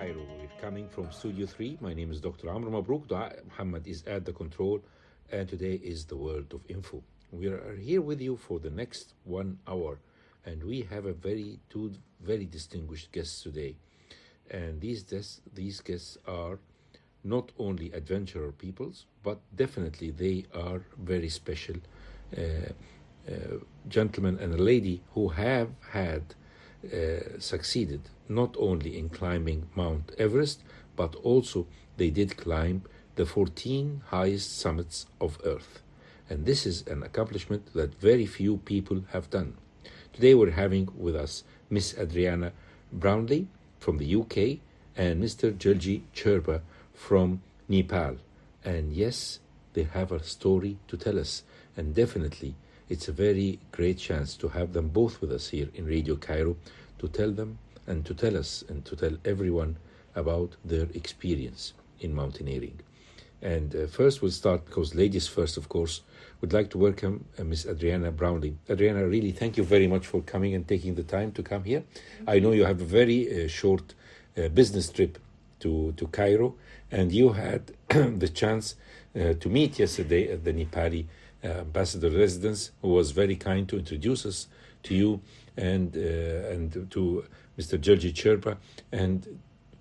Cairo. We're coming from Studio 3. My name is Dr. Amr Mabrouk. Dua Muhammad is at the control, and today is the World of Info. We are here with you for the next 1 hour, and we have two very distinguished guests today. And these guests are not only adventurer peoples, but definitely they are very special gentlemen and a lady who have succeeded not only in climbing Mount Everest, but also they did climb the 14 highest summits of Earth. And this is an accomplishment that very few people have done. Today we're having with us Miss Adriana Brownli from the UK and Mr. Geljie Sherpa from Nepal. And yes, they have a story to tell us. And definitely, it's a very great chance to have them both with us here in Radio Cairo to tell them and to tell us and to tell everyone about their experience in mountaineering. And first we'll start, because ladies first, of course, would like to welcome Miss Adriana Brownli. Adriana, really thank you very much for coming and taking the time to come here. I know you have a very short business trip to Cairo, and you had the chance to meet yesterday at the Nepali ambassador residence, who was very kind to introduce us to you and to Mr. Geljie Sherpa. And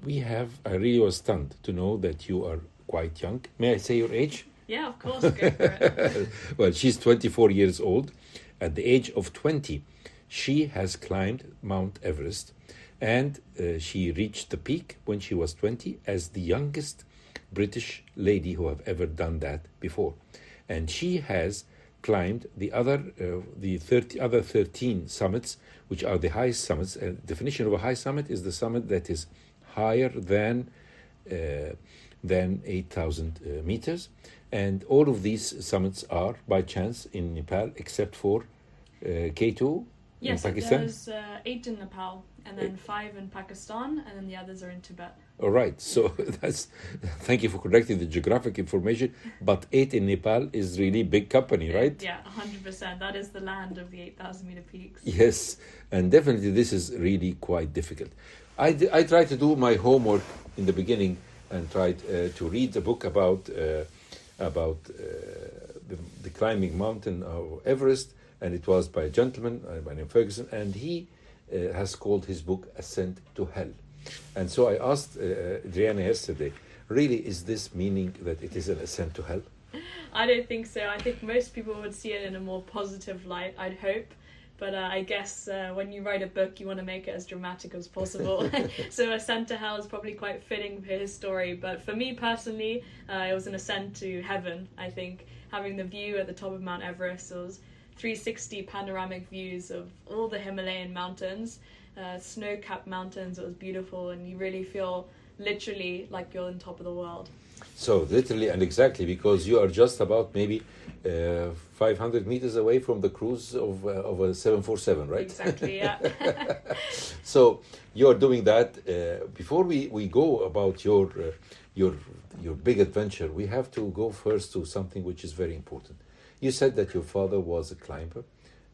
I really was stunned to know that you are quite young. May I say your age? Yeah, of course, go for it. Well, she's 24 years old. At the age of 20, she has climbed Mount Everest, and she reached the peak when she was 20 as the youngest British lady who have ever done that before. And she has climbed the other 13 summits, which are the highest summits. And definition of a high summit is the summit that is higher than 8,000 meters. And all of these summits are by chance in Nepal, except for K2 in Pakistan. Yes, there's 8 in Nepal, and then 5 in Pakistan, and then the others are in Tibet. All right, so thank you for correcting the geographic information, but 8 in Nepal is really big company, right? Yeah, 100%. That is the land of the 8,000 meter peaks. Yes, and definitely this is really quite difficult. I tried to do my homework in the beginning and tried to read the book about the climbing mountain of Everest, and it was by a gentleman by name Ferguson, and he has called his book Ascent to Hell. And so I asked Adriana yesterday, really, is this meaning that it is an ascent to hell? I don't think so. I think most people would see it in a more positive light, I'd hope. But I guess when you write a book, you want to make it as dramatic as possible. So Ascent to Hell is probably quite fitting for his story. But for me personally, it was an ascent to heaven, I think. Having the view at the top of Mount Everest, it was 360 panoramic views of all the Himalayan mountains. Snow-capped mountains. It was beautiful, and you really feel literally like you're on top of the world. So literally and exactly, because you are just about maybe 500 meters away from the cruise of a 747, right? Exactly, yeah. So you're doing that. Before we go about your big adventure, we have to go first to something which is very important. You said that your father was a climber,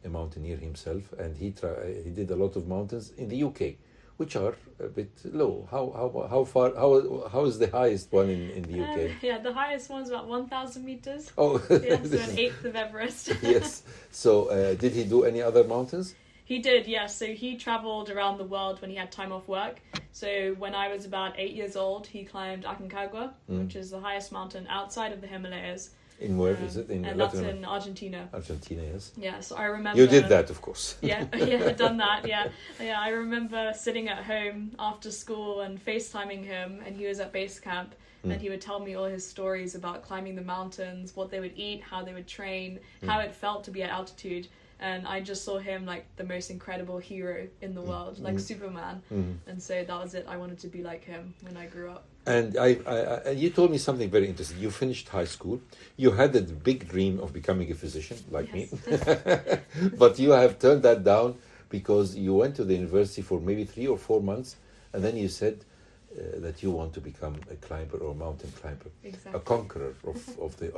a mountaineer himself, and he did a lot of mountains in the UK, which are a bit low. How is the highest one in the UK? Yeah, the highest one's about 1,000 meters. Oh, yeah, so an eighth of Everest. Yes. So did he do any other mountains? He did, yes. So he travelled around the world when he had time off work. So when I was about 8 years old, he climbed Aconcagua, which is the highest mountain outside of the Himalayas. In where is it? And that's in Argentina. Argentina, yes. Yeah, so I remember... You did that, of course. Yeah, I've done that, yeah. Yeah, I remember sitting at home after school and FaceTiming him, and he was at base camp, and he would tell me all his stories about climbing the mountains, what they would eat, how they would train, how it felt to be at altitude. And I just saw him like the most incredible hero in the world, like Superman. And so that was it. I wanted to be like him when I grew up. And you told me something very interesting. You finished high school. You had a big dream of becoming a physician, like me. But you have turned that down because you went to the university for maybe 3 or 4 months, and then you said that you want to become a climber or a mountain climber, exactly. A conqueror of the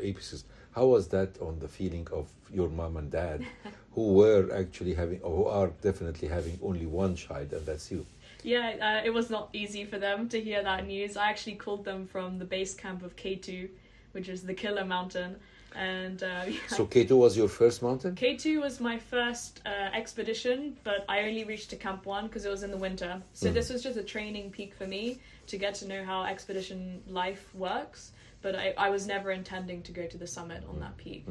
apices. How was that on the feeling of your mom and dad, who were actually having, or who are definitely having only one child, and that's you? Yeah, it was not easy for them to hear that news. I actually called them from the base camp of K2, which is the killer mountain. And So K2 was your first mountain? K2 was my first expedition, but I only reached to Camp 1 because it was in the winter. So this was just a training peak for me to get to know how expedition life works. But I was never intending to go to the summit on that peak.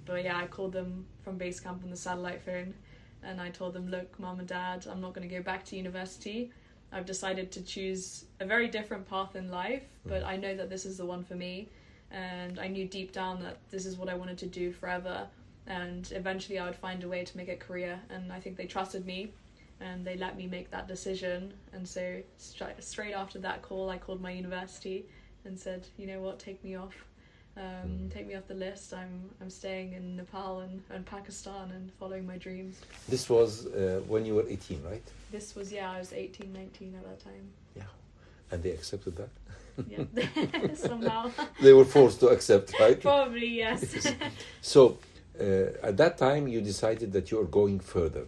But yeah, I called them from base camp on the satellite phone. And I told them, look, Mom and Dad, I'm not going to go back to university. I've decided to choose a very different path in life, but I know that this is the one for me. And I knew deep down that this is what I wanted to do forever. And eventually I would find a way to make a career. And I think they trusted me and they let me make that decision. And so straight after that call, I called my university and said, you know what, take me off. Take me off the list. I'm staying in Nepal and Pakistan and following my dreams. This was when you were 18, right? This was, I was 18, 19 at that time. Yeah. And they accepted that? Yeah, somehow. They were forced to accept, right? Probably, yes. So, at that time, you decided that you are going further.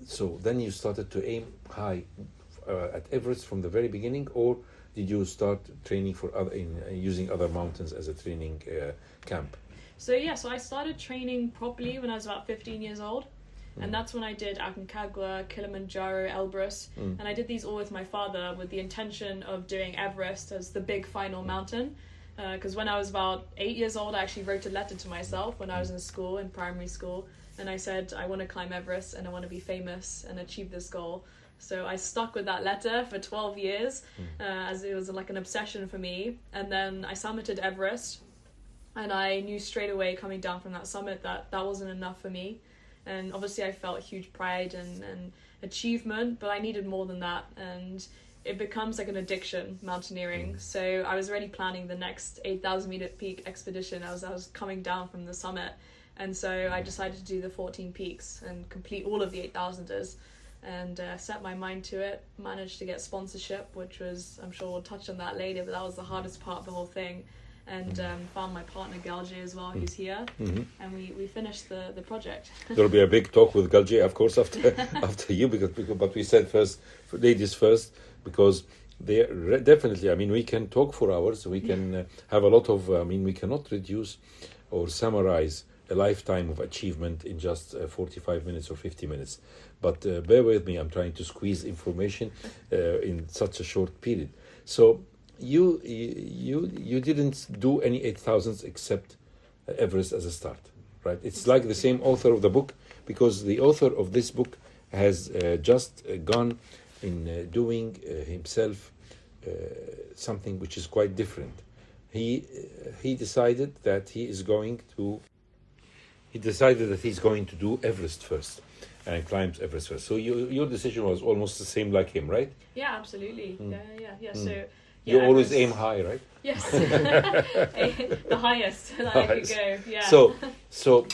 So then you started to aim high at Everest from the very beginning, or did you start training for using other mountains as a training camp? So I started training properly when I was about 15 years old. And that's when I did Aconcagua, Kilimanjaro, Elbrus. And I did these all with my father with the intention of doing Everest as the big final mountain. Because when I was about 8 years old, I actually wrote a letter to myself when I was in primary school. And I said, I want to climb Everest and I want to be famous and achieve this goal. So I stuck with that letter for 12 years as it was like an obsession for me. And then I summited Everest. And I knew straight away coming down from that summit that wasn't enough for me. And obviously I felt huge pride and achievement, but I needed more than that. And it becomes like an addiction, mountaineering. So I was already planning the next 8,000 meter peak expedition as I was coming down from the summit. And so I decided to do the 14 peaks and complete all of the 8,000ers and set my mind to it. Managed to get sponsorship, which was, I'm sure we'll touch on that later, but that was the hardest part of the whole thing. And found my partner Geljie as well, who's here, and we finished the project. There'll be a big talk with Geljie, of course, after you, but we said first, ladies first, because they definitely. I mean, we can talk for hours. We can have a lot of. I mean, we cannot reduce or summarize a lifetime of achievement in just 45 minutes or 50 minutes. But bear with me. I'm trying to squeeze information in such a short period. So. You didn't do any 8,000s except Everest as a start, right? It's like the same author of the book, because the author of this book has just gone in doing himself something which is quite different. He decided that he's going to do Everest first and climbs Everest first. So your decision was almost the same like him, right? Yeah, absolutely. Yeah. So. You always aim high, right? Yes, the highest that I could go. Yeah. So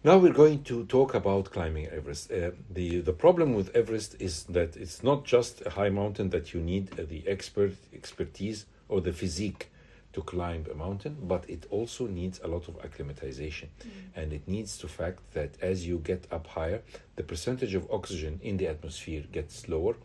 now we're going to talk about climbing Everest. The problem with Everest is that it's not just a high mountain that you need the expertise or the physique to climb a mountain, but it also needs a lot of acclimatization, and it needs the fact that as you get up higher, the percentage of oxygen in the atmosphere gets lower.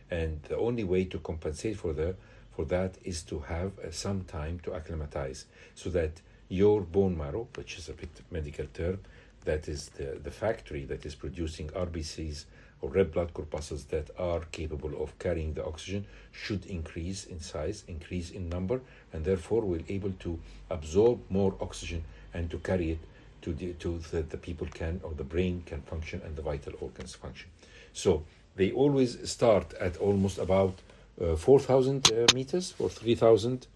And the only way to compensate for that is to have some time to acclimatize, so that your bone marrow, which is a bit medical term, that is the factory that is producing RBCs or red blood corpuscles that are capable of carrying the oxygen, should increase in size, increase in number, and therefore will able to absorb more oxygen and to carry it to the people can, or the brain can function and the vital organs function. So they always start at almost about 4,000 meters or 3,000.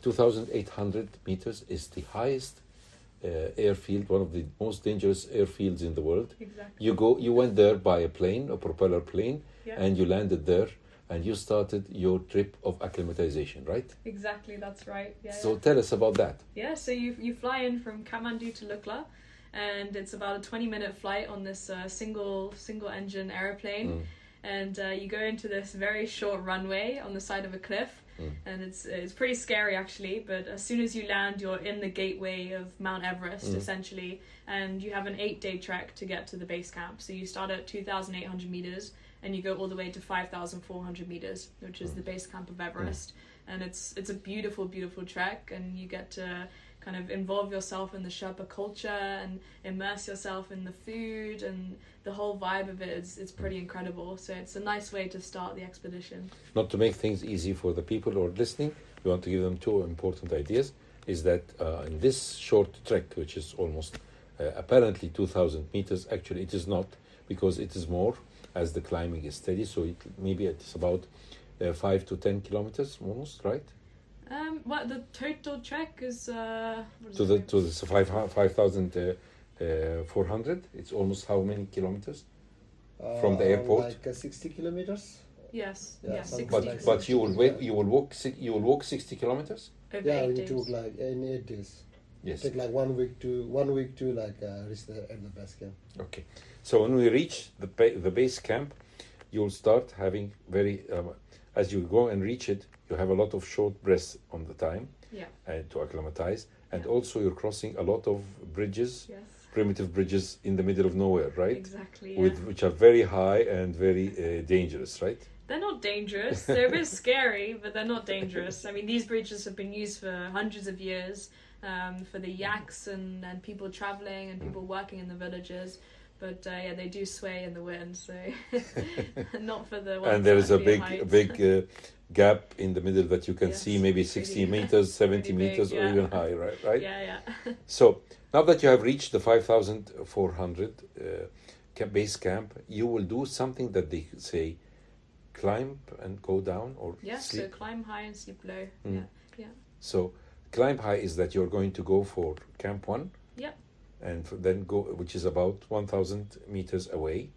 2,800 meters is the highest airfield, one of the most dangerous airfields in the world. Exactly. You went there by a plane, a propeller plane, yeah. And you landed there, and you started your trip of acclimatization, right? Exactly, that's right. Yeah. So tell us about that. Yeah, so you fly in from Kathmandu to Lukla, and it's about a 20-minute flight on this single engine aeroplane, and you go into this very short runway on the side of a cliff, and it's pretty scary actually, but as soon as you land, you're in the gateway of Mount Everest essentially, and you have an 8-day trek to get to the base camp. So you start at 2,800 meters, and you go all the way to 5,400 meters, which is the base camp of Everest. And it's a beautiful, beautiful trek, and you get to kind of involve yourself in the Sherpa culture and immerse yourself in the food, and the whole vibe of it is pretty incredible. So it's a nice way to start the expedition. Not to make things easy for the people who are listening, we want to give them two important ideas. Is that in this short trek, which is almost apparently 2,000 meters, actually it is not, because it is more as the climbing is steady. So maybe it's about 5 to 10 kilometers almost, right? Well, the total trek is to the 5,400. It's almost how many kilometers from the airport? Like 60 kilometers. Yes, Yeah, yeah, something 60. like But you will walk 60 kilometers. Over Yeah, 8 we days. took like in 8 days. Yes. Take like 1 week to like reach at the base camp. Okay. So when we reach the base camp, you'll start having very as you go and reach it, you have a lot of short breaths on the time. Yeah. To acclimatize, and Yeah. also you're crossing a lot of bridges, Yes. primitive bridges in the middle of nowhere, right? Exactly. Yeah. Which are very high and very dangerous, right? They're not dangerous. They're a bit scary, but they're not dangerous. I mean, these bridges have been used for hundreds of years for the yaks and people traveling and people working in the villages. But yeah, they do sway in the wind, so not for the ones And there is a at the heights. big gap in the middle that you can Yes, see, maybe pretty- 60 meters, 70 pretty big, meters, or yeah. even high, right? Yeah, yeah. So now that you have reached the 5,400 base camp, you will do something that they say climb and go down, or Yeah, sleep. so climb high and sleep low. Mm. Yeah, yeah. So climb high is that you're going to go for camp 1. Yep. And then go, which is about 1,000 meters away,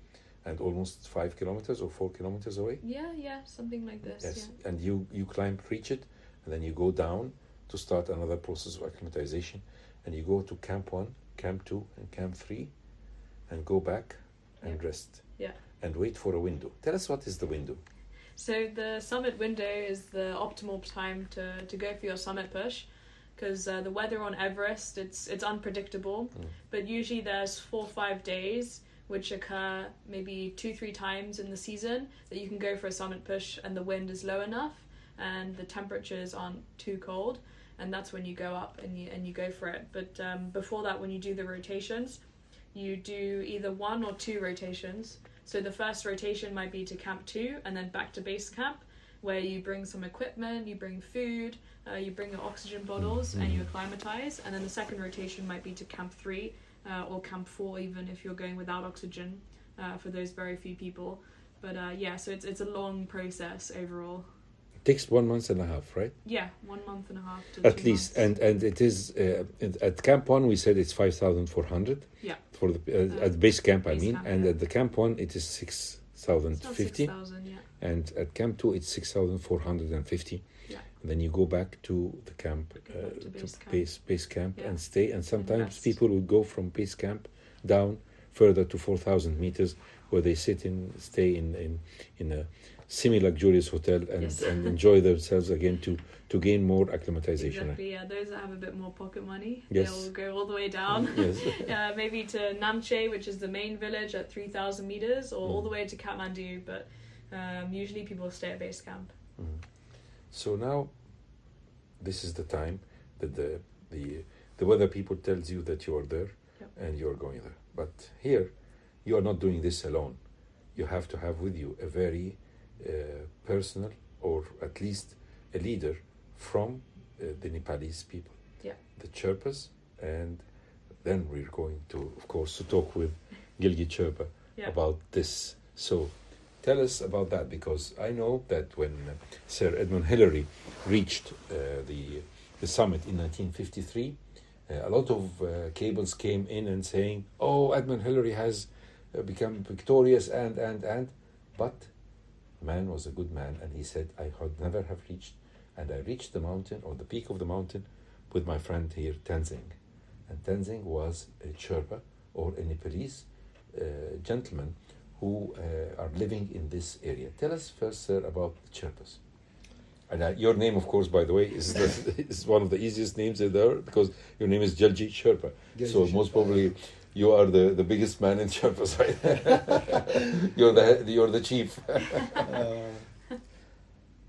and almost 5 kilometers or 4 kilometers away. Yeah, something like this. Yes. Yeah. And you climb, reach it, and then you go down to start another process of acclimatization, and you go to camp 1, camp 2, and camp 3, and go back and Yep. rest. Yeah. And wait for a window. Tell us, what is the window? So the summit window is the optimal time to go for your summit push, because the weather on Everest, it's unpredictable, but usually there's 4 or 5 days which occur maybe 2-3 times in the season that you can go for a summit push and the wind is low enough and the temperatures aren't too cold, and that's when you go up and you go for it. But before that, when you do the rotations, you do either 1 or 2 rotations. So the first rotation might be to camp 2 and then back to base camp, where you bring some equipment, you bring food, you bring your oxygen bottles, and you acclimatize. And then the second rotation might be to camp 3 or camp 4, even if you're going without oxygen, for those very few people. But yeah, so it's a long process overall. It takes 1 month and a half, right? Yeah, 1 month and a half to At 2 least. months. And it is at camp 1 we said it's 5,400 Yeah. for the at base camp, I base mean, camp, and yeah. at the camp 1 it is It's about 6,050, 6,000, yeah. and at camp 2 it's 6,450. Yeah. And then you go back to the camp, Go back to base camp. base camp, Yeah. and stay. And sometimes rest. people would go from base camp down further to 4,000 meters, where they stay in a semi-luxurious hotel and, Yes. and enjoy themselves again to gain more acclimatization. Exactly, yeah. Those that have a bit more pocket money, Yes. they'll go all the way down. Yes. Maybe to Namche, which is the main village at 3,000 meters, or all the way to Kathmandu. But usually people stay at base camp. So now, this is the time that the weather people tells you that you are there, Yep. and you are going there. But here, you are not doing this alone. You have to have with you a very personal, or at least a leader from the Nepalese people, Yeah. the Sherpas, and then we're going to, of course, to talk with Geljie Sherpa Yeah. about this. So tell us about that, because I know that when Sir Edmund Hillary reached the summit in 1953, a lot of cables came in and saying, "Oh, Edmund Hillary has become victorious," and but the man was a good man, and he said, "I would never have reached, and I reached the mountain, or the peak of the mountain, with my friend here, Tenzing." And Tenzing was a Sherpa, or a Nepalese gentleman who are living in this area. Tell us first, sir, about the Sherpas. And your name, of course, by the way, is one of the easiest names there, because your name is Geljie Sherpa. Geljie So Sherpa, most probably You are the biggest man in Sherpa side. You're the chief.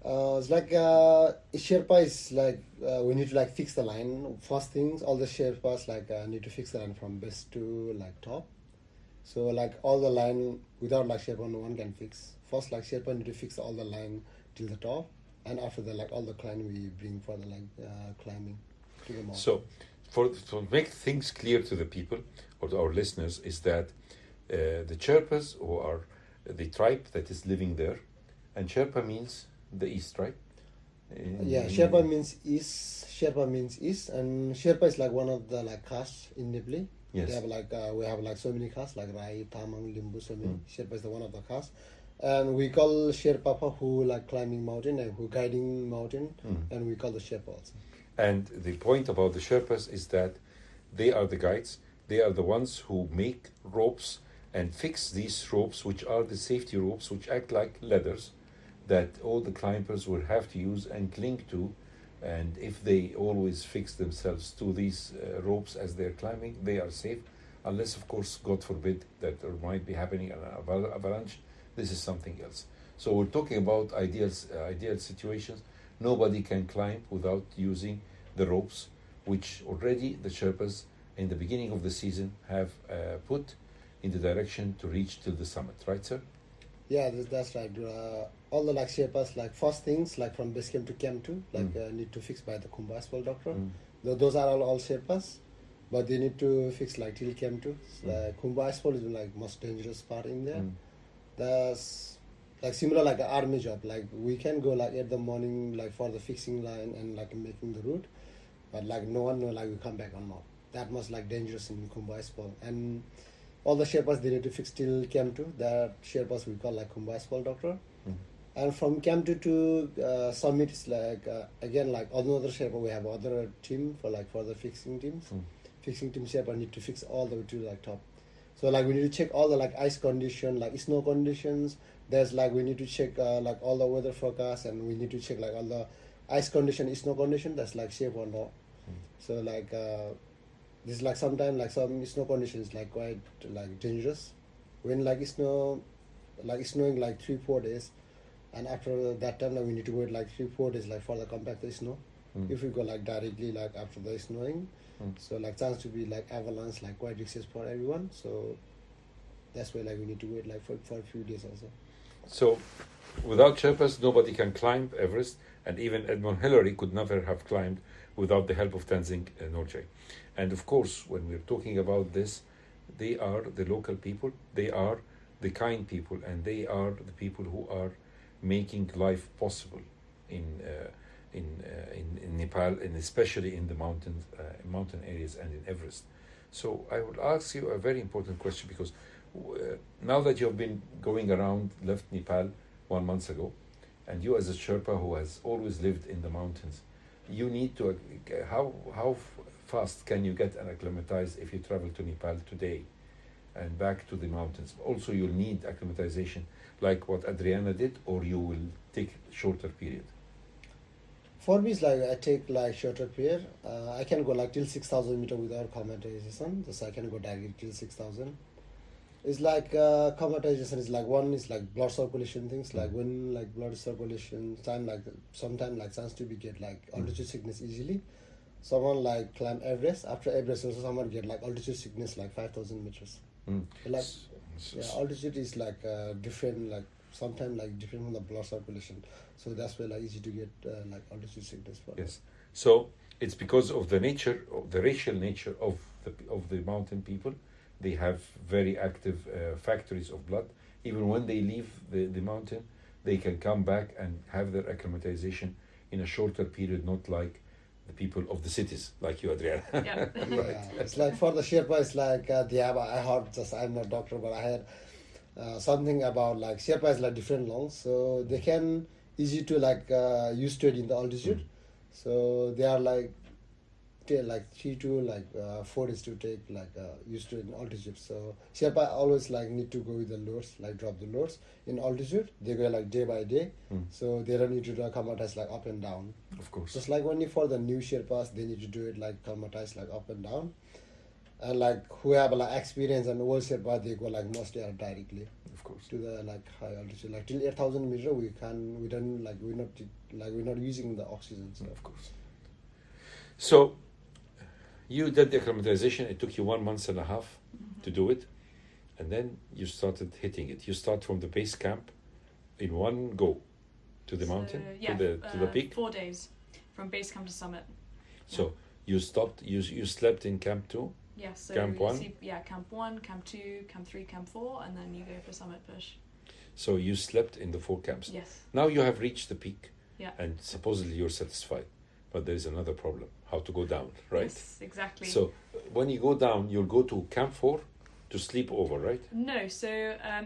It's like Sherpa is like we need to like fix the line. First things, all the Sherpas like need to fix the line from base to like top. So like all the line without like Sherpa no one can fix. First like Sherpa need to fix all the line till the top, and after that like all the climb we bring for the like climbing to the mountain. So, to make things clear to the people or to our listeners, is that the Sherpas, who are the tribe that is living there, and Sherpa means the east, right? Yeah, Sherpa means east. Sherpa means east, and Sherpa is like one of the like castes in Nepal. Yes. They have like we have like so many castes like Rai, Tamang, Limbu, so many. Sherpa is the one of the castes, and we call Sherpa who like climbing mountain and who guiding mountain, and we call the Sherpa also. And the point about the Sherpas is that they are the guides. They are the ones who make ropes and fix these ropes, which are the safety ropes, which act like ladders that all the climbers will have to use and cling to. And if they always fix themselves to these ropes as they're climbing, they are safe. Unless, of course, God forbid, that there might be happening an avalanche. This is something else. So we're talking about ideal situations. Nobody can climb without using the ropes, which already the Sherpas in the beginning of the season have put in the direction to reach till the summit. Right, sir? Yeah, that's right. All the like Sherpas, like first things like from base camp to camp 2, like need to fix by the Kumbha Asphalt doctor. Those are all Sherpas, but they need to fix like till camp 2. Like Kumbha Asphalt is like most dangerous part in there. That's like similar like an army job. Like we can go like at the morning like for the fixing line and like making the route, but like no one know like we come back or not. That much like dangerous in Kumbha Asphalt. And all the Sherpas they need to fix till camp 2. That Sherpas we call like Kumbha Asphalt doctor. And from camp 2 to summit is like again like another Sherpa we have other team for like for the fixing teams. Fixing team Sherpa need to fix all the way to like top. So like we need to check all the like ice condition, like snow conditions. There's like we need to check like all the weather forecast, and we need to check like all the ice condition, snow condition. That's like safe or not. So like this like sometimes like some snow conditions like quite like dangerous. When like snowing like 3-4 days, and after that time like we need to wait like 3-4 days like for the compact the snow. If we go like directly like after the snowing, so like chance to be like avalanche like quite risky for everyone. So that's why like we need to wait like for a few days also. So without Sherpas, nobody can climb Everest, and even Edmund Hillary could never have climbed without the help of Tenzing Norgay. And of course, when we're talking about this, they are the local people, they are the kind people, and they are the people who are making life possible in Nepal, and especially in the mountain areas and in Everest. So I would ask you a very important question, because now that you have been going around, left Nepal 1 month ago, and you as a Sherpa who has always lived in the mountains, you need to, how fast can you get acclimatized if you travel to Nepal today and back to the mountains? Also, you'll need acclimatization like what Adriana did, or you will take shorter period? For me, it's like I take like shorter period. I can go like till 6,000 meters without acclimatization. Just I can go directly till 6,000. It's like acclimatization is like one is like blood circulation things. Like when like blood circulation time like sometimes like chance to be get like altitude sickness easily. Someone like climb Everest. After Everest, also someone get like altitude sickness like 5,000 meters. Like yeah, altitude is like different like. Sometimes like different from the blood circulation, so that's why like easy to get like altitude sickness for. Yes, so it's because of the nature, of the racial nature of the mountain people. They have very active factories of blood. Even when they leave the mountain, they can come back and have their acclimatization in a shorter period, not like the people of the cities, like you, Adriana. Yeah. Yeah, it's like for the Sherpa, it's like they have. I heard just I'm not a doctor, but I had. Something about like Sherpa is like different lungs, so they can easy to like used to it in the altitude. So they are like 3 to like 4 days to take like used to it in altitude. So Sherpa always like need to go with the loads, like drop the loads in altitude. They go like day by day, so they don't need to do acclimatize like up and down. Of course. Just like only for the new Sherpas, they need to do it like acclimatize like up and down. And like who have like experience and old Sherpa, they go like mostly directly Of course. to the like high altitude. Like till 8,000 meter, we don't like we're not using the oxygen. So. Of course. So you did the acclimatization. It took you 1 month and a half to do it, and then you started hitting it. You start from the base camp in one go to the mountain, to the peak. 4 days from base camp to summit. So you stopped. You slept in camp 2. Yeah, so Camp 1? Camp 1, Camp 2, Camp 3, Camp 4, and then you go for summit push. So you slept in the 4 camps. Yes. Now you have reached the peak. Yeah. And supposedly you're satisfied, but there is another problem: how to go down, right? Yes, exactly. So when you go down, you'll go to camp 4 to sleep over, right? No, so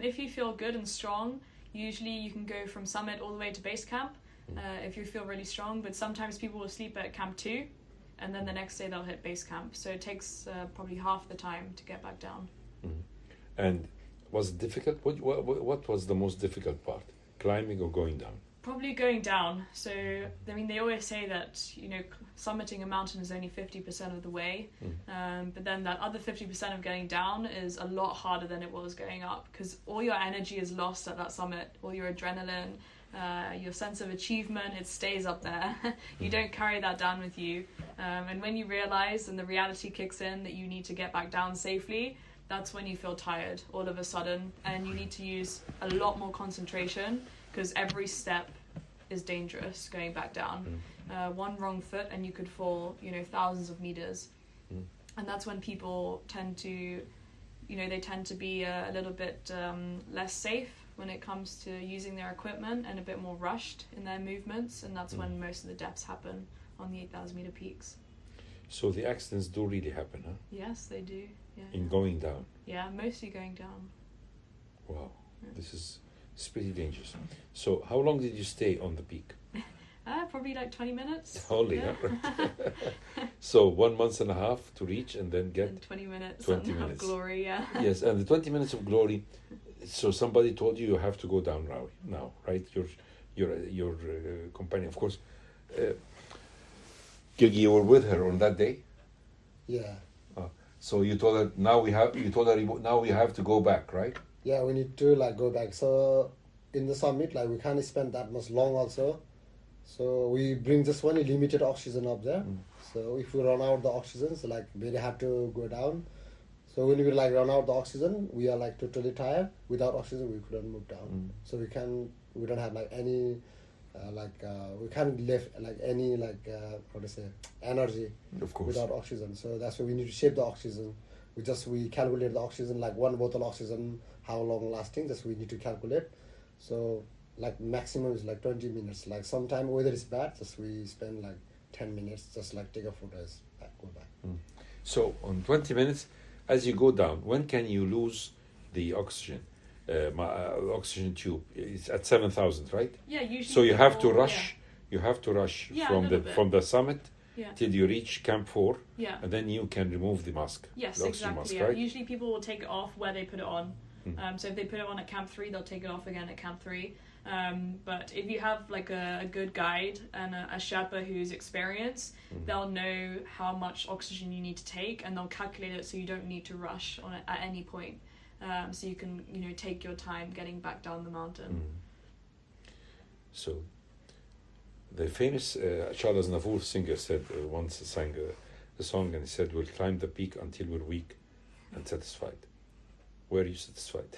if you feel good and strong, usually you can go from summit all the way to base camp if you feel really strong, but sometimes people will sleep at camp 2 and then the next day they'll hit base camp. So it takes probably half the time to get back down. And was it difficult? What was the most difficult part? Climbing or going down? Probably going down. So, I mean, they always say that, you know, summiting a mountain is only 50% of the way. But then that other 50% of getting down is a lot harder than it was going up, because all your energy is lost at that summit. All your adrenaline, your sense of achievement, it stays up there. You don't carry that down with you. And when you realize and the reality kicks in that you need to get back down safely, that's when you feel tired all of a sudden, and you need to use a lot more concentration, because every step is dangerous going back down. One wrong foot and you could fall, you know, thousands of meters. And that's when people tend to, you know, they tend to be a little bit less safe when it comes to using their equipment, and a bit more rushed in their movements, and that's when most of the deaths happen on the 8,000 meter peaks. So the accidents do really happen, huh? Yes, they do. Yeah. In going down. Yeah, mostly going down. Wow, this is pretty dangerous. So how long did you stay on the peak? Probably like 20 minutes. Only, yeah. Huh? So 1 month and a half to reach, and then get And 20 minutes 20 of minutes. glory, yeah. Yes, and the 20 minutes of glory. So somebody told you have to go down now, right? Your companion, of course. Geljie, you were with her on that day. Yeah. So you told her now we have to go back, right? Yeah, we need to like go back. So in the summit, like we can't spend that much long also. So we bring just only limited oxygen up there. So if we run out the oxygen, so like very hard to go down. So when we like run out the oxygen, we are like totally tired. Without oxygen, we couldn't move down. So we don't have like any we can't live like any energy Of course. without oxygen. So that's why we need to shape the oxygen. We calculate the oxygen, like one bottle oxygen, how long lasting, just we need to calculate. So like maximum is like 20 minutes. Like sometime weather is bad, just we spend like 10 minutes, just like take a photos, go back. So on 20 minutes, as you go down, when can you lose the oxygen? Oxygen tube, it's at 7,000, right? Yeah, usually. So you have to people- rush. You have to rush Yeah, a from little bit. from the summit Yeah. till you reach camp 4, Yeah. and then you can remove the mask. Yes, the oxygen exactly. mask, Yeah. right? Usually people will take it off where they put it on. So if they put it on at camp 3, they'll take it off again at camp 3. But if you have like a good guide and a Sherpa who's experienced, they'll know how much oxygen you need to take, and they'll calculate it so you don't need to rush on it at any point. So you can, you know, take your time getting back down the mountain. So the famous Charles Navour singer said once sang a song, and he said, "We'll climb the peak until we're weak and satisfied." Were you satisfied?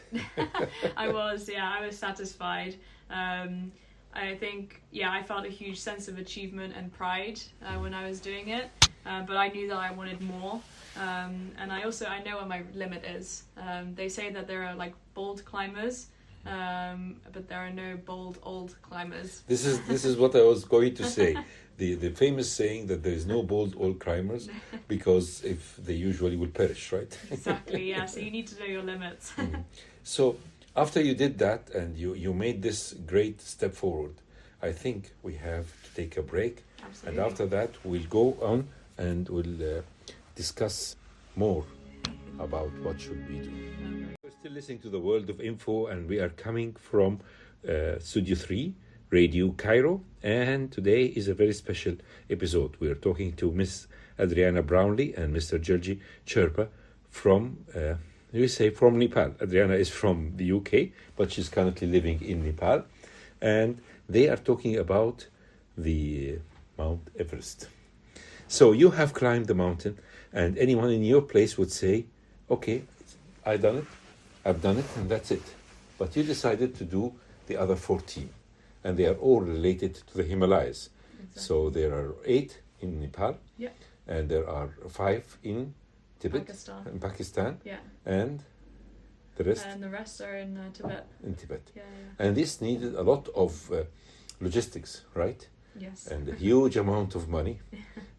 I was satisfied. I think, I felt a huge sense of achievement and pride when I was doing it, but I knew that I wanted more. And I know what my limit is. They say that there are like bold climbers, but there are no bold old climbers. This is what I was going to say. The famous saying that there is no bold old climbers, because if they usually will perish, right? Exactly, yeah. So you need to know your limits. So after you did that and you made this great step forward, I think we have to take a break. Absolutely. And after that we'll go on and we'll discuss more about what should we do. We're still listening to the World of Info, and we are coming from Studio 3, Radio Cairo, and today is a very special episode. We are talking to Miss Adriana Brownli and Mr. Geljie Sherpa from, you say from Nepal. Adriana is from the UK, but she's currently living in Nepal. And they are talking about the Mount Everest. So you have climbed the mountain, and anyone in your place would say, okay, I've done it, and that's it. But you decided to do the other 14, and they are all related to the Himalayas. Exactly. So there are 8 in Nepal, yeah, and there are 5 in Tibet, Pakistan, yeah, and the rest? And the rest are in Tibet. In Tibet. Yeah, yeah. And this needed a lot of logistics, right? Yes. And a huge amount of money,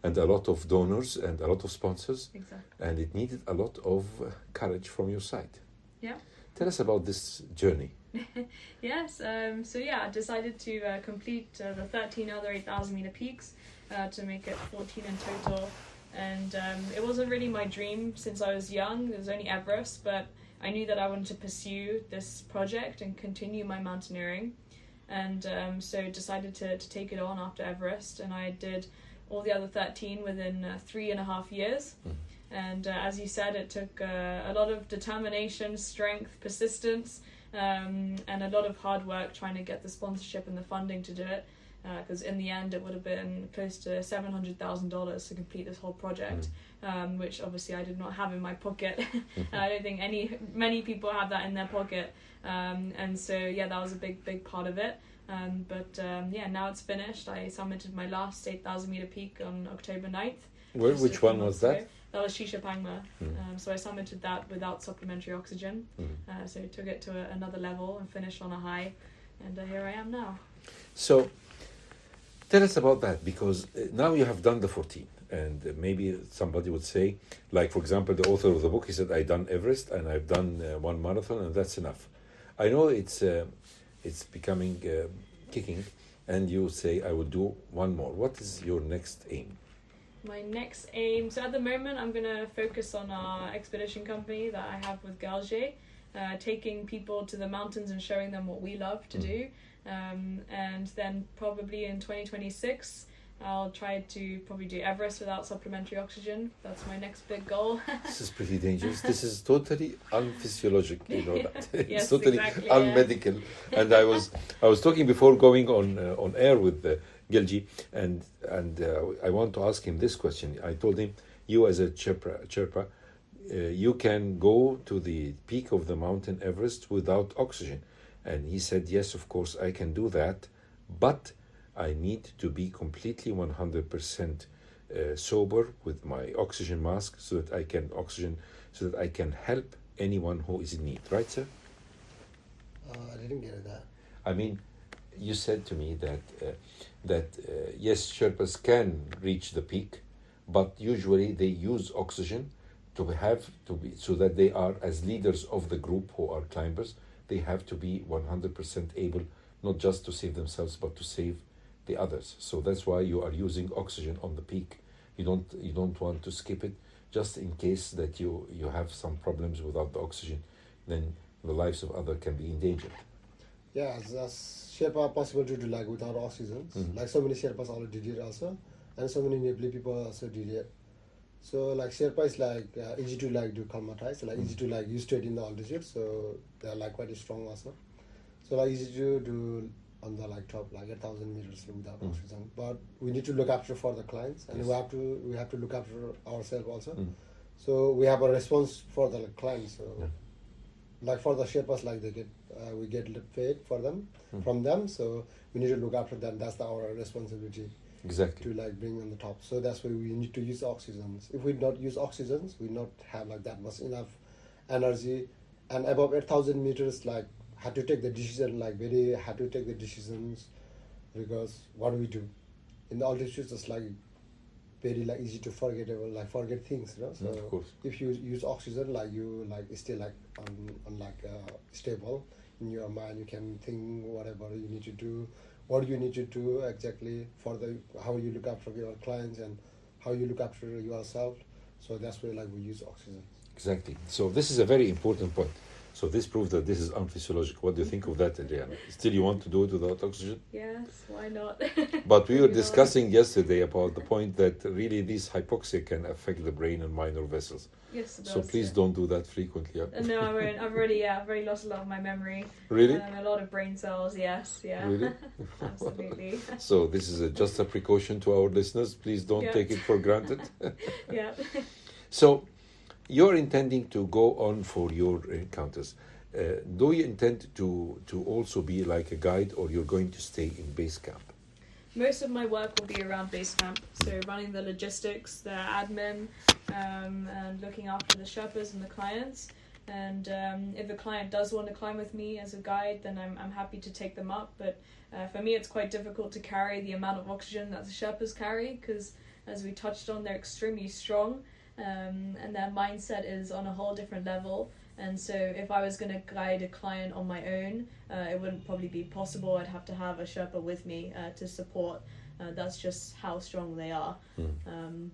and a lot of donors, and a lot of sponsors. Exactly. And it needed a lot of courage from your side. Yeah. Tell us about this journey. Yes. So yeah, I decided to complete the 13 other 8,000 meter peaks to make it 14 in total. And it wasn't really my dream since I was young. It was only Everest, but I knew that I wanted to pursue this project and continue my mountaineering. And so decided to take it on after Everest, and I did all the other 13 within 3.5 years. And as you said, it took a lot of determination, strength, persistence, and a lot of hard work trying to get the sponsorship and the funding to do it, because in the end it would have been close to $700,000 to complete this whole project, which obviously I did not have in my pocket. I don't think many people have that in their pocket. And so yeah, that was a big part of it. But yeah, now it's finished. I summited my last 8,000 meter peak on October 9th. Which one was that? That was Sherpa. So I summited that without supplementary oxygen. So took it to another level and finished on a high. And here I am now. So tell us about that, because now you have done the 14. And maybe somebody would say, like, for example, the author of the book, he said, I've done Everest and I've done one marathon, and that's enough. I know it's becoming kicking, and you say, I will do one more. What is your next aim? My next aim, so at the moment I'm going to focus on our expedition company that I have with Geljie, taking people to the mountains and showing them what we love to do. And then probably in 2026, I'll try to probably do Everest without supplementary oxygen. That's my next big goal. This is pretty dangerous. This is totally unphysiologic, you know that. It's yes, totally exactly, unmedical. Yeah. And I was talking before going on air with Geljie, and I want to ask him this question. I told him, you as a Sherpa, you can go to the peak of the mountain Everest without oxygen. And he said, yes, of course, I can do that, but I need to be completely 100% sober with my oxygen mask so that I can help anyone who is in need. Right, sir? I didn't get that. I mean, you said to me that yes, Sherpas can reach the peak, but usually they use oxygen to be so that they are, as leaders of the group who are climbers, they have to be 100% able not just to save themselves but to save the others. So that's why you are using oxygen on the peak. You don't want to skip it, just in case that you have some problems without the oxygen, then the lives of others can be endangered. Yeah, that's Sherpa possible to do like without oxygen. Like so many Sherpas already did it also, and so many Nepali people also did it. So like Sherpa is like easy to like do acclimatize, like easy to like used to it in the altitude, so they're like quite strong also. So like easy to do on the like top like 1,000 meters without oxygen. But we need to look after for the clients, and Yes. we have to look after ourselves also. So we have a response for the clients. So like for the Sherpas, like they get we get paid for them from them. So we need to look after them. That's our responsibility. Exactly. To like bring on the top. So that's why we need to use oxygens. If we not use oxygens, we not have like that much enough energy. And above 8,000 meters, like had to take the decision, like very had to take the decisions, because what do we do? In the altitudes, it's like very like easy to forget things, you know. So Of course. if you use oxygen, like you like stay like on like stable in your mind, you can think whatever you need to do. What you need to do exactly for how you look after your clients and how you look after yourself. So that's where like we use oxygen. Exactly. So this is a very important point. So this proves that this is unphysiological. What do you think of that, Adriana? Still, you want to do it without oxygen? Yes, why not? But we were Maybe not. discussing yesterday about the point that really this hypoxia can affect the brain and minor vessels. Yes, it does, So please yeah. don't do that frequently. No, I won't. I've already lost a lot of my memory. Really? A lot of brain cells, yes, yeah. Really? Absolutely. So this is just a precaution to our listeners. Please don't Yeah. take it for granted. Yeah. So you're intending to go on for your encounters. Do you intend to also be like a guide, or you're going to stay in base camp? Most of my work will be around base camp, so running the logistics, the admin, and looking after the Sherpas and the clients. And if a client does want to climb with me as a guide, then I'm happy to take them up. But for me, it's quite difficult to carry the amount of oxygen that the Sherpas carry, because as we touched on, they're extremely strong, and their mindset is on a whole different level. And so if I was going to guide a client on my own, it wouldn't probably be possible. I'd have to have a Sherpa with me to support. That's just how strong they are.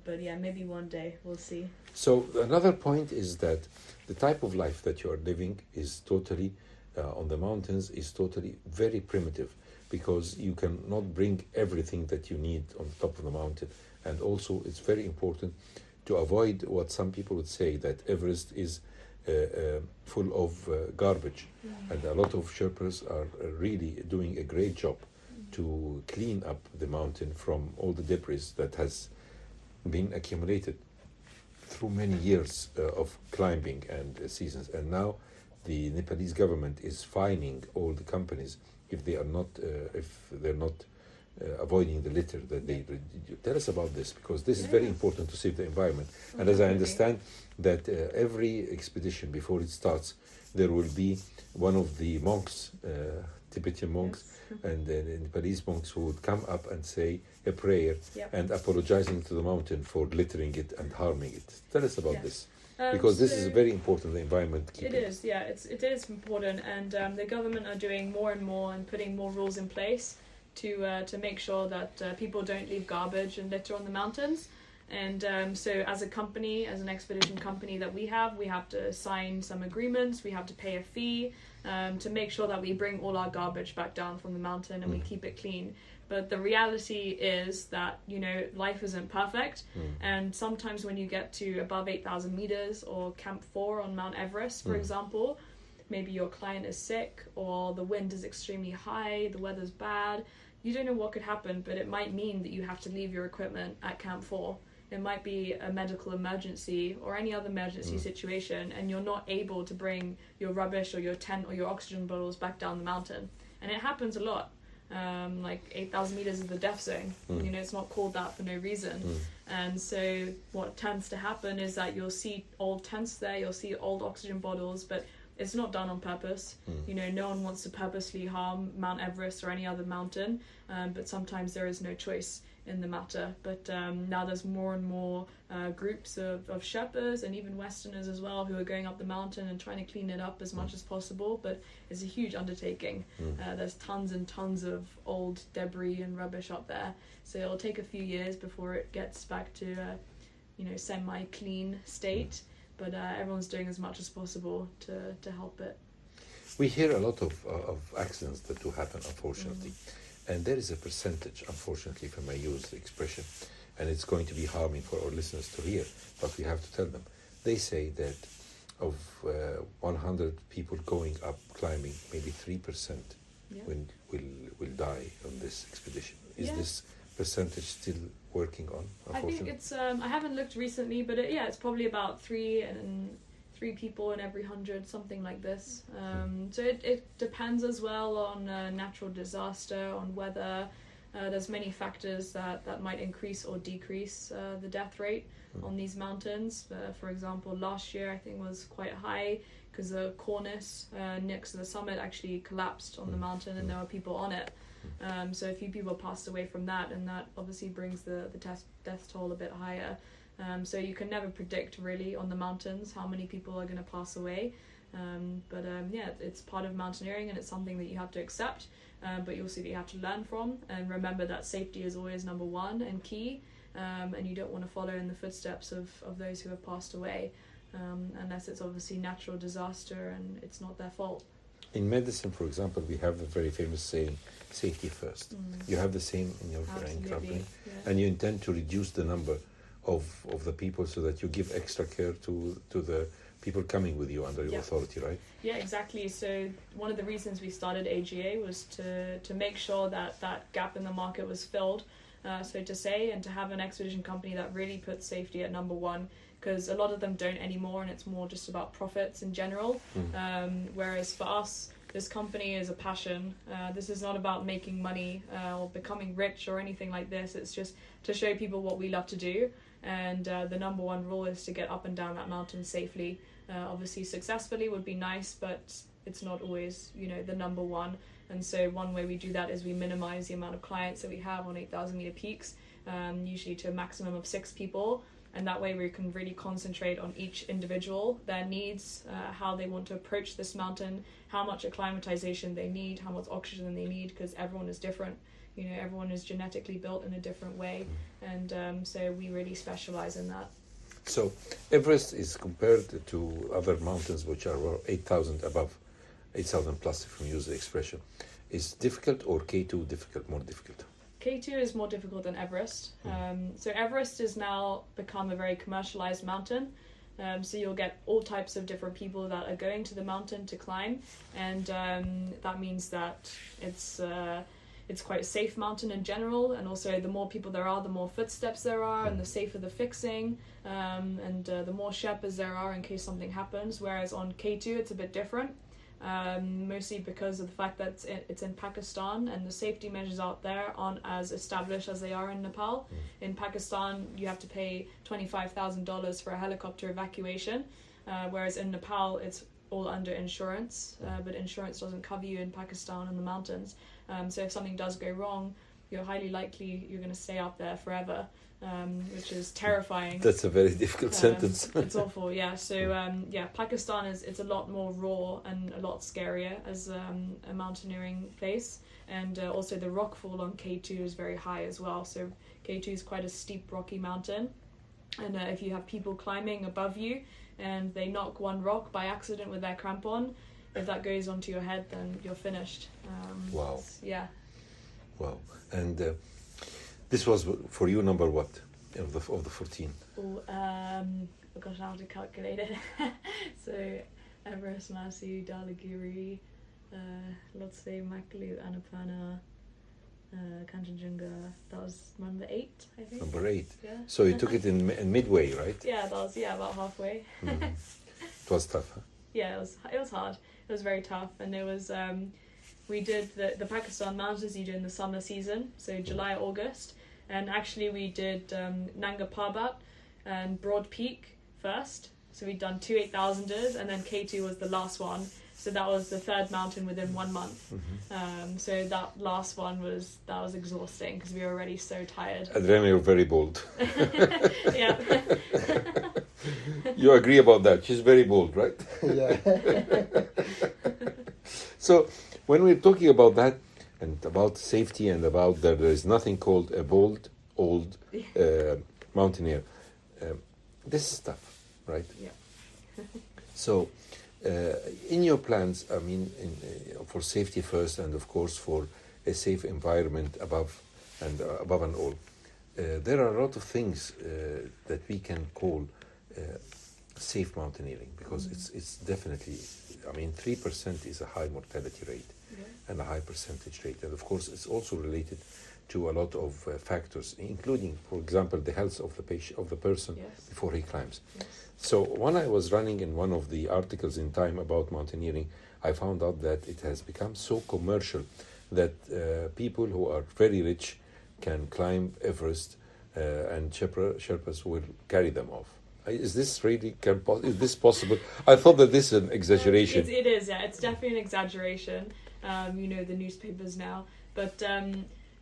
But yeah, maybe one day, we'll see. So another point is that the type of life that you are living is totally, on the mountains, is totally very primitive, because you cannot bring everything that you need on top of the mountain. And also it's very important to avoid what some people would say, that Everest is full of garbage. And a lot of Sherpas are really doing a great job to clean up the mountain from all the debris that has been accumulated through many years of climbing and seasons. And now the Nepalese government is fining all the companies if they're not avoiding the litter that they tell us about this, because this is very important to save the environment. And as I understand that every expedition before it starts, there will be one of the monks, Tibetan monks, and the Nepalese monks, who would come up and say a prayer and apologizing to the mountain for littering it and harming it. Tell us about this. Because this is very important, the environment keeping. It is, yeah, it is important, and the government are doing more and more and putting more rules in place to make sure that people don't leave garbage and litter on the mountains. And so as a company, as an expedition company that we have to sign some agreements, we have to pay a fee to make sure that we bring all our garbage back down from the mountain and we keep it clean. But the reality is that, life isn't perfect. And sometimes when you get to above 8,000 meters or Camp 4 on Mount Everest, for example, maybe your client is sick or the wind is extremely high, the weather's bad. You don't know what could happen, but it might mean that you have to leave your equipment at Camp 4. It might be a medical emergency or any other emergency situation, and you're not able to bring your rubbish or your tent or your oxygen bottles back down the mountain. And it happens a lot. Like 8,000 meters is the death zone. It's not called that for no reason. And so what tends to happen is that you'll see old tents there, you'll see old oxygen bottles, but it's not done on purpose. No one wants to purposely harm Mount Everest or any other mountain, but sometimes there is no choice in the matter. But now there's more and more groups of Sherpas and even Westerners as well who are going up the mountain and trying to clean it up as much as possible, but it's a huge undertaking. There's tons and tons of old debris and rubbish up there, so it'll take a few years before it gets back to semi-clean state. But everyone's doing as much as possible to help it. We hear a lot of accidents that do happen, unfortunately. And there is a percentage, unfortunately, if I may use the expression, and it's going to be harming for our listeners to hear, but we have to tell them. They say that of 100 people going up climbing, maybe 3% will die on this expedition. Is this percentage still working on, unfortunately? I think it's I haven't looked recently, but it's probably about 3 people in every 100, something like this. So it depends as well on natural disaster, on weather. There's many factors that might increase or decrease the death rate on these mountains. For example, last year I think was quite high because the cornice next to the summit actually collapsed on the mountain and there were people on it. So a few people passed away from that, and that obviously brings the death toll a bit higher. So you can never predict really on the mountains how many people are going to pass away. But it's part of mountaineering and it's something that you have to accept, but you also that you have to learn from, and remember that safety is always number one and key, and you don't want to follow in the footsteps of those who have passed away. unless it's obviously natural disaster and it's not their fault. In medicine, for example, we have the very famous saying, safety first. You have the same in your Absolutely, company, yeah. and you intend to reduce the number of the people so that you give extra care to the people coming with you under your authority, right? Yeah, exactly. So one of the reasons we started AGA was to make sure that that gap in the market was filled, so to say, and to have an expedition company that really puts safety at number one, because a lot of them don't anymore, and it's more just about profits in general. Whereas for us, this company is a passion. This is not about making money or becoming rich or anything like this. It's just to show people what we love to do. And the number one rule is to get up and down that mountain safely. Obviously, successfully would be nice, but it's not always, the number one. And so one way we do that is we minimize the amount of clients that we have on 8,000 meter peaks, usually to a maximum of 6 people. And that way we can really concentrate on each individual, their needs, how they want to approach this mountain, how much acclimatization they need, how much oxygen they need, because everyone is different. Everyone is genetically built in a different way. And so we really specialize in that. So Everest is compared to other mountains which are 8,000 above, 8,000 plus, if you use the expression. Is difficult, or K2 more difficult? K2 is more difficult than Everest. So Everest has now become a very commercialized mountain. So you'll get all types of different people that are going to the mountain to climb. And that means that it's quite a safe mountain in general, and also the more people there are, the more footsteps there are, and the safer the fixing, and the more Sherpas there are in case something happens. Whereas on K2 it's a bit different, mostly because of the fact that it's in Pakistan, and the safety measures out there aren't as established as they are in Nepal. In Pakistan you have to pay $25,000 for a helicopter evacuation, whereas in Nepal it's all under insurance, but insurance doesn't cover you in Pakistan in the mountains. So if something does go wrong, you're highly likely you're going to stay up there forever, which is terrifying. That's a very difficult sentence. It's awful, yeah. So Pakistan it's a lot more raw and a lot scarier as a mountaineering place, and also the rockfall on K2 is very high as well. So K2 is quite a steep, rocky mountain, and if you have people climbing above you and they knock one rock by accident with their crampon, if that goes onto your head, then you're finished. Wow. Yeah. Wow. And this was for you number what of the 14? Oh, gosh, I have to calculate it. So Everest, Masu, Dalagiri, Lhotse, Makalu, Annapurna, Kanchenjunga. That was number 8, I think. Number 8. Yeah. So you took it in midway, right? Yeah, that was about halfway. It was tough, huh? Yeah, it was hard. It was very tough, and it was we did the Pakistan mountains you do in the summer season, so July, August, and actually we did Nanga Parbat and Broad Peak first. So we'd done 2 8,000ers, and then K2 was the last one. So that was the 3rd mountain within 1 month. So that last one was exhausting because we were already so tired. Adriana, you're very bold. Yeah. You agree about that? She's very bold, right? Yeah. So when we're talking about that, and about safety, and about that there is nothing called a bold old mountaineer, this is tough, right? Yeah. So in your plans, I mean, for safety first, and of course for a safe environment above and all, there are a lot of things that we can call safe mountaineering, because it's definitely, I mean, 3% is a high mortality rate and a high percentage rate, and of course it's also related to a lot of factors, including, for example, the health of the patient, of the person before he climbs. So when I was running in one of the articles in Time about mountaineering, I found out that it has become so commercial that people who are very rich can climb Everest, and Sherpas will carry them off. Is this really is this possible? I thought that this is an exaggeration. It is, yeah. It's definitely an exaggeration. The newspapers now, but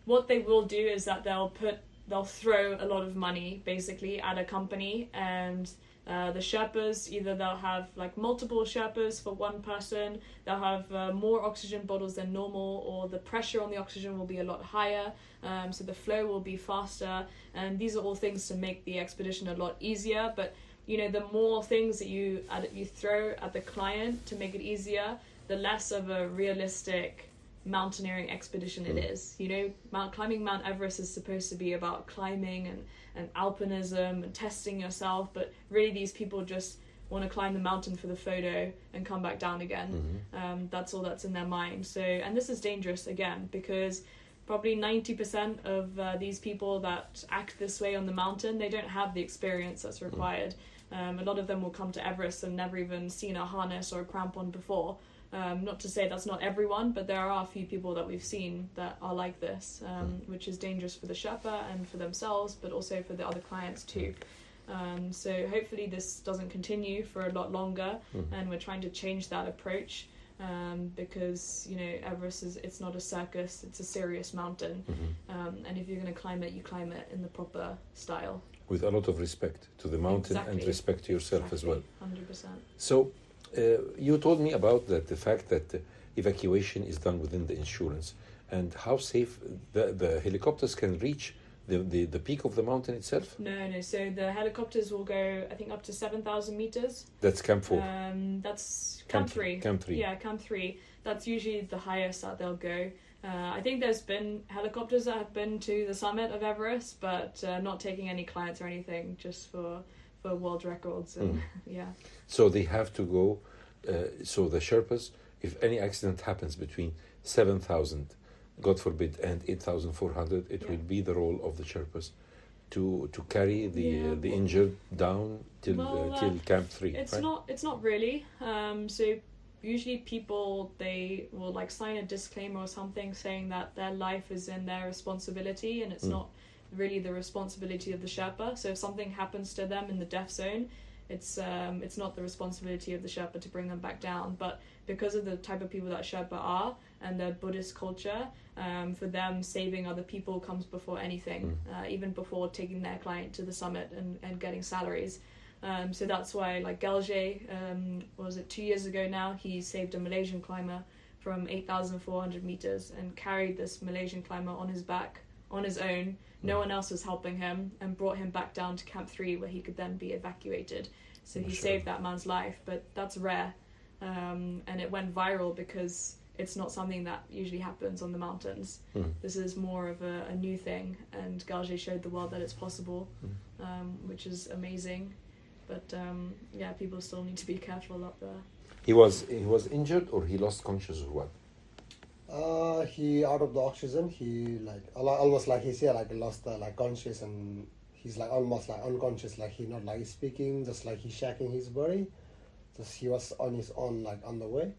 what they will do is that they'll throw a lot of money basically at a company, and the Sherpas, either they'll have like multiple Sherpas for one person, they'll have more oxygen bottles than normal, or the pressure on the oxygen will be a lot higher, so the flow will be faster, and these are all things to make the expedition a lot easier. But you know, the more things that you throw at the client to make it easier, the less of a realistic mountaineering expedition it is. You know, climbing Mount Everest is supposed to be about climbing and alpinism and testing yourself, but really these people just want to climb the mountain for the photo and come back down again. That's all that's in their mind. So, and this is dangerous again, because probably 90% of these people that act this way on the mountain, they don't have the experience that's required. A lot of them will come to Everest and never even seen a harness or a crampon before. Not to say that's not everyone, but there are a few people that we've seen that are like this, which is dangerous for the Sherpa and for themselves, but also for the other clients too. So hopefully this doesn't continue for a lot longer, and we're trying to change that approach, because, you know, Everest it's not a circus, it's a serious mountain, and if you're going to climb it, you climb it in the proper style. With a lot of respect to the mountain and respect to yourself as well. 100%. So you told me about the fact that evacuation is done within the insurance, and how safe the helicopters can reach the peak of the mountain itself? No. So the helicopters will go, I think, up to 7,000 meters. That's Camp 4. That's Camp 3. Camp 3. Yeah, Camp 3. That's usually the highest that they'll go. I think there's been helicopters that have been to the summit of Everest, but not taking any clients or anything, just for world records. And yeah. So they have to go. So the Sherpas, if any accident happens between 7,000, God forbid, and 8,400, it will be the role of the Sherpas to carry the injured down till Camp 3. It's right? It's not really. So usually people, they will like sign a disclaimer or something saying that their life is in their responsibility, and it's not really the responsibility of the Sherpa. So if something happens to them in the death zone, it's not the responsibility of the Sherpa to bring them back down. But because of the type of people that Sherpa are and their Buddhist culture, for them saving other people comes before anything, even before taking their client to the summit and getting salaries. So that's why, like Geljie, was it 2 years ago now, he saved a Malaysian climber from 8,400 meters and carried this Malaysian climber on his back on his own. No one else was helping him, and brought him back down to Camp 3 where he could then be evacuated. So he saved that man's life, but that's rare. And it went viral because it's not something that usually happens on the mountains. This is more of a new thing, and Geljie showed the world that it's possible, which is amazing. But people still need to be careful up there. He was injured, or he lost consciousness, or what? He out of the oxygen. He almost like he's lost the conscious, and he's like almost like unconscious. Like he not like speaking, just like he's shaking his body. Just he was on his own, like on the way,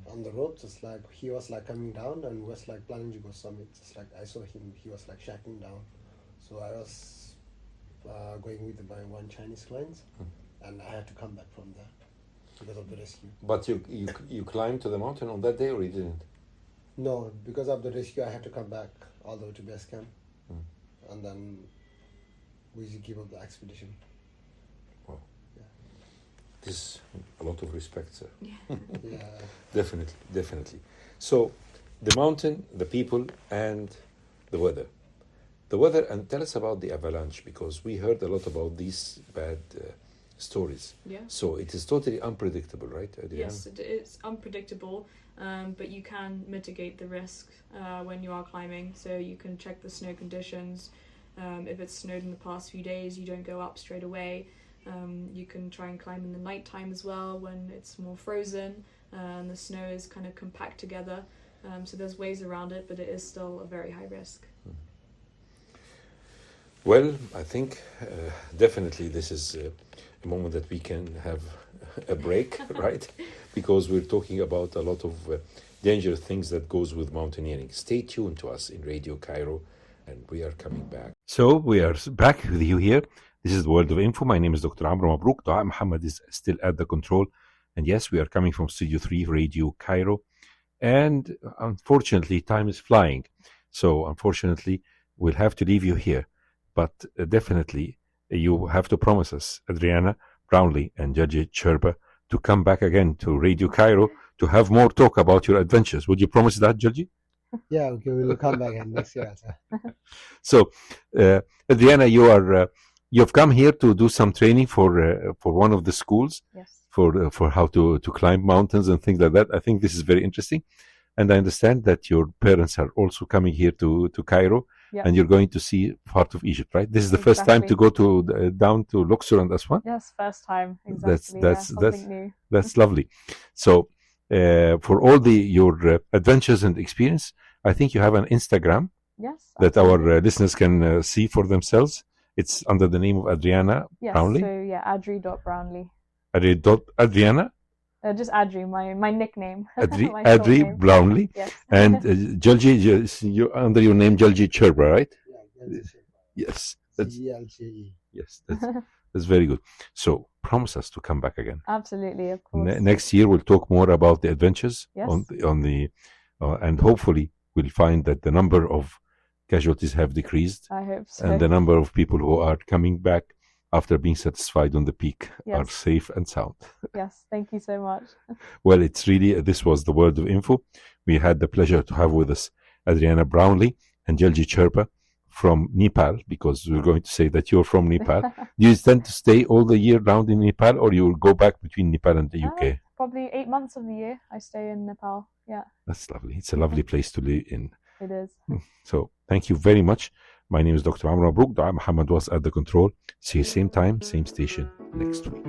on the road. Just like he was like coming down and was like planning to go summit. Just like I saw him, he was like shaking down. So I was going with my one Chinese client, and I had to come back from there because of the rescue. But you climbed to the mountain on that day, or you didn't? No, because of the rescue, I had to come back all the way to base camp, and then we give up the expedition. Wow. Yeah. This is a lot of respect, sir. Yeah. Definitely. So, the mountain, the people, and the weather. The weather, and tell us about the avalanche, because we heard a lot about these bad stories. Yeah. So it is totally unpredictable, right, Adriana? Yes, it's unpredictable, but you can mitigate the risk when you are climbing. So you can check the snow conditions. If it's snowed in the past few days, you don't go up straight away. You can try and climb in the nighttime as well when it's more frozen and the snow is kind of compact together. So there's ways around it, but it is still a very high risk. Well, I think definitely this is a moment that we can have a break, right? Because we're talking about a lot of dangerous things that goes with mountaineering. Stay tuned to us in Radio Cairo, and we are coming back. So we are back with you here. This is the World of Info. My name is Dr. Amr Mabrouk. Dua Muhammad is still at the control. And yes, we are coming from Studio 3, Radio Cairo. And unfortunately, time is flying. So unfortunately, we'll have to leave you here. But definitely, you have to promise us, Adriana, Brownli, and Geljie Sherpa, to come back again to Radio Cairo to have more talk about your adventures. Would you promise that, Geljie? Yeah, okay, we'll come back and next year. So, Adriana, you are You've come here to do some training for one of the schools. Yes. For how to climb mountains and things like that. I think this is very interesting. And I understand that your parents are also coming here to Cairo, Yep. and you're going to see part of Egypt, right? This is the first time to go to down to Luxor and Aswan. Yes, first time. Exactly. Something new. That's lovely. So for all your adventures and experience, I think you have an Instagram. Yes. That our listeners can see for themselves. It's under the name of Adriana Brownli. So yeah, Adri.Brownli. Adriana? Just Adri, my nickname. Adri Brownli. Yes. And Geljie, you're under your name Geljie Sherpa, right? Yeah, yes. Geljie. Yes, that's very good. So promise us to come back again. Absolutely, of course. Next year we'll talk more about the adventures yes. on the and hopefully we'll find that the number of casualties have decreased. I hope so. And the number of people who are coming back after being satisfied on the peak yes. are safe and sound. Yes, thank you so much. Well, it's really, this was the World of Info. We had the pleasure to have with us Adriana Brownli and Geljie Sherpa from Nepal, because we're going to say that you're from Nepal. Do you tend to stay all the year round in Nepal, or you will go back between Nepal and the UK? Probably 8 months of the year I stay in Nepal, yeah. That's lovely. It's a lovely place to live in. It is. So, thank you very much. My name is Dr. Amr Mabrouk. Dua Muhammad was at the control. See you same time, same station next week.